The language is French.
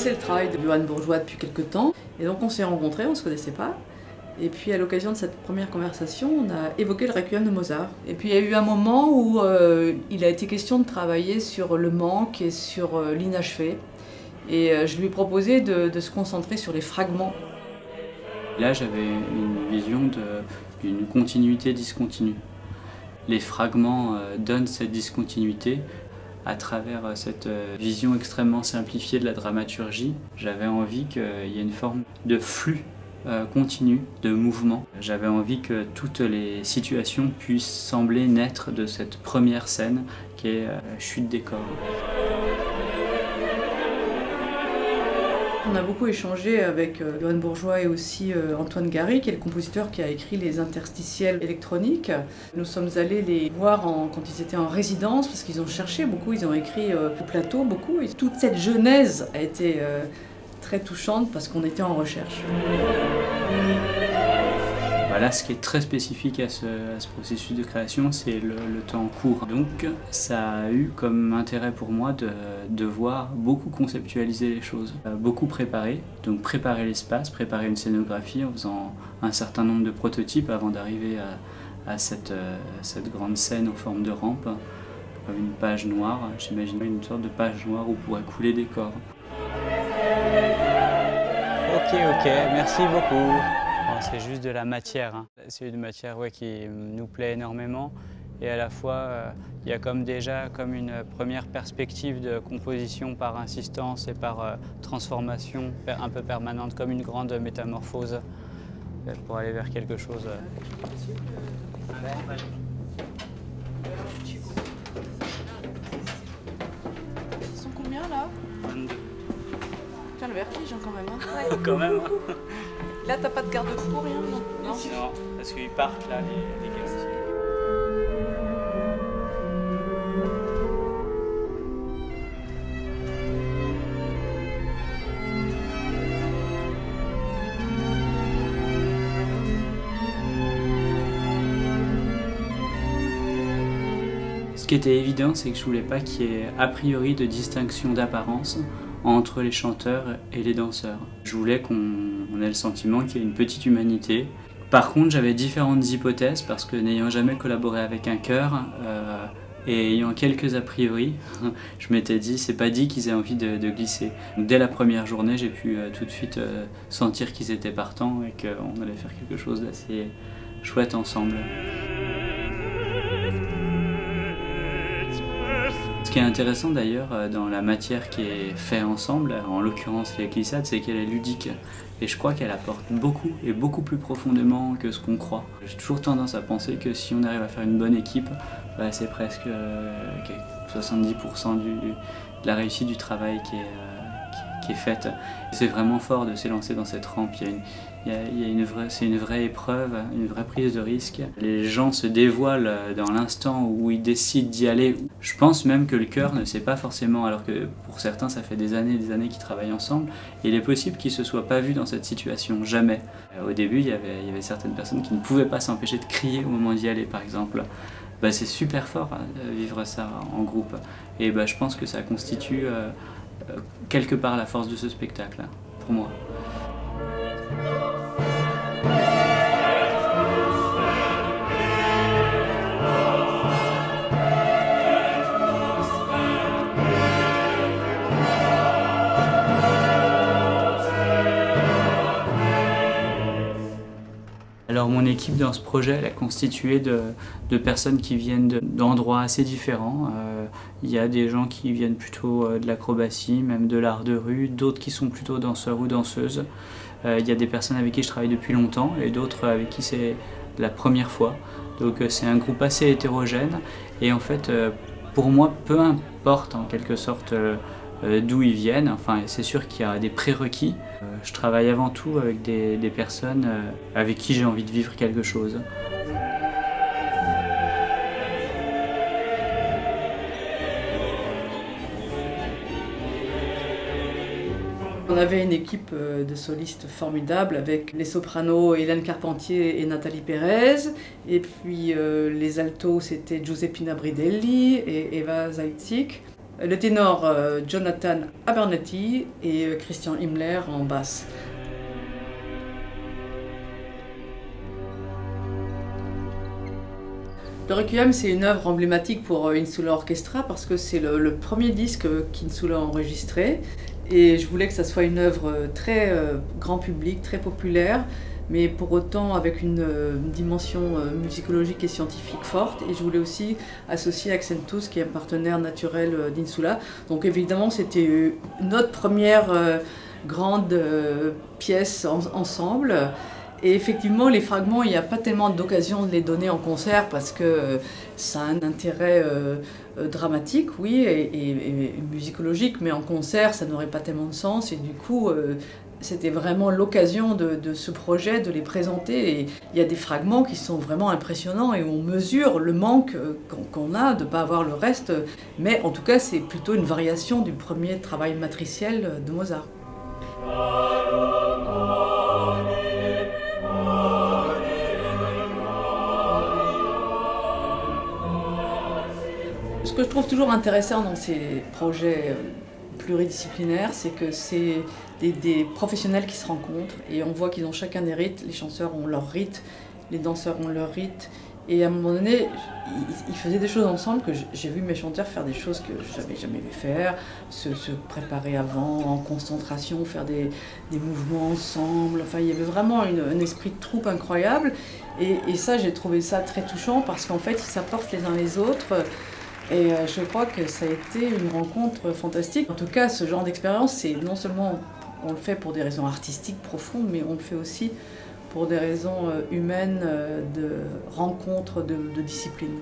connaissais le travail de Johann Bourgeois depuis quelque temps, et donc on s'est rencontrés, on ne se connaissait pas. Et puis à l'occasion de cette première conversation, on a évoqué le Requiem de Mozart. Et puis il y a eu un moment où il a été question de travailler sur le manque et sur l'inachevé. Et je lui ai proposé de se concentrer sur les fragments. Là, j'avais une vision d'une continuité discontinue. Les fragments donnent cette discontinuité. À travers cette vision extrêmement simplifiée de la dramaturgie, j'avais envie qu'il y ait une forme de flux continu, de mouvement. J'avais envie que toutes les situations puissent sembler naître de cette première scène qui est chute des corps. On a beaucoup échangé avec Johann Bourgeois et aussi Antoine Gary, qui est le compositeur qui a écrit les interstitiels électroniques. Nous sommes allés les voir quand ils étaient en résidence, parce qu'ils ont cherché beaucoup, ils ont écrit au plateau beaucoup. Et toute cette genèse a été très touchante parce qu'on était en recherche. Voilà, ce qui est très spécifique à ce processus de création, c'est le temps court. Donc ça a eu comme intérêt pour moi de devoir beaucoup conceptualiser les choses, beaucoup préparer. Donc préparer l'espace, préparer une scénographie en faisant un certain nombre de prototypes avant d'arriver à cette grande scène en forme de rampe, comme une page noire. J'imaginais une sorte de page noire où pourraient couler des corps. Ok, merci beaucoup. Bon, c'est juste de la matière, hein. C'est une matière qui nous plaît énormément et à la fois il y a déjà une première perspective de composition par insistance et par transformation un peu permanente, comme une grande métamorphose pour aller vers quelque chose. Ils sont combien là? 22. Tiens, le vertige quand même. Hein. Ouais. Quand même. Hein. Là, t'as pas de garde-fou, rien? Non, non, parce qu'ils partent là, les gars. Ce qui était évident, c'est que je voulais pas qu'il y ait a priori de distinction d'apparence entre les chanteurs et les danseurs. Je voulais qu'on ait le sentiment qu'il y ait une petite humanité. Par contre, j'avais différentes hypothèses parce que n'ayant jamais collaboré avec un chœur et ayant quelques a priori, je m'étais dit, c'est pas dit qu'ils aient envie de glisser. Donc, dès la première journée, j'ai pu tout de suite sentir qu'ils étaient partants et qu'on allait faire quelque chose d'assez chouette ensemble. Ce qui est intéressant d'ailleurs dans la matière qui est faite ensemble, en l'occurrence les glissades, c'est qu'elle est ludique. Et je crois qu'elle apporte beaucoup et beaucoup plus profondément que ce qu'on croit. J'ai toujours tendance à penser que si on arrive à faire une bonne équipe, c'est presque 70% de la réussite du travail qui est faite. C'est vraiment fort de s'élancer dans cette rampe. C'est une vraie épreuve, une vraie prise de risque. Les gens se dévoilent dans l'instant où ils décident d'y aller. Je pense même que le chœur ne sait pas forcément, alors que pour certains ça fait des années qu'ils travaillent ensemble. Et il est possible qu'ils ne se soient pas vus dans cette situation, jamais. Au début, il y avait certaines personnes qui ne pouvaient pas s'empêcher de crier au moment d'y aller, par exemple. C'est super fort de vivre ça en groupe. Et je pense que ça constitue quelque part la force de ce spectacle, pour moi. Alors mon équipe dans ce projet, elle est constituée de personnes qui viennent d'endroits assez différents. Il y a des gens qui viennent plutôt de l'acrobatie, même de l'art de rue, d'autres qui sont plutôt danseurs ou danseuses. Il y a des personnes avec qui je travaille depuis longtemps et d'autres avec qui c'est la première fois. Donc c'est un groupe assez hétérogène et en fait pour moi peu importe en quelque sorte d'où ils viennent. Enfin, c'est sûr qu'il y a des prérequis. Je travaille avant tout avec des personnes avec qui j'ai envie de vivre quelque chose. On avait une équipe de solistes formidables avec les sopranos Hélène Carpentier et Nathalie Pérez. Et puis les altos, c'était Giuseppina Bridelli et Eva Zajcik. Le ténor Jonathan Abernethy et Christian Himmler en basse. Le Requiem, c'est une œuvre emblématique pour Insula Orchestra parce que c'est le premier disque qu'Insula a enregistré. Et je voulais que ça soit une œuvre très grand public, très populaire, mais pour autant avec une dimension musicologique et scientifique forte. Et je voulais aussi associer Accentus, qui est un partenaire naturel d'Insula. Donc évidemment, c'était notre première grande pièce ensemble. Et effectivement, les fragments, il n'y a pas tellement d'occasion de les donner en concert parce que ça a un intérêt dramatique, oui, et musicologique, mais en concert, ça n'aurait pas tellement de sens. Et du coup, c'était vraiment l'occasion de ce projet, de les présenter. Et il y a des fragments qui sont vraiment impressionnants et on mesure le manque qu'on a de ne pas avoir le reste. Mais en tout cas, c'est plutôt une variation du premier travail matriciel de Mozart. Ce que je trouve toujours intéressant dans ces projets pluridisciplinaires, c'est que c'est des professionnels qui se rencontrent et on voit qu'ils ont chacun des rites. Les chanteurs ont leur rite, les danseurs ont leur rite. Et à un moment donné, ils faisaient des choses ensemble que j'ai vu mes chanteurs faire des choses que je n'avais jamais vu faire, se préparer avant, en concentration, faire des mouvements ensemble. Enfin, il y avait vraiment un esprit de troupe incroyable. Et ça, j'ai trouvé ça très touchant parce qu'en fait, ils s'apportent les uns les autres. Et je crois que ça a été une rencontre fantastique. En tout cas, ce genre d'expérience, c'est non seulement on le fait pour des raisons artistiques profondes, mais on le fait aussi pour des raisons humaines de rencontre de disciplines.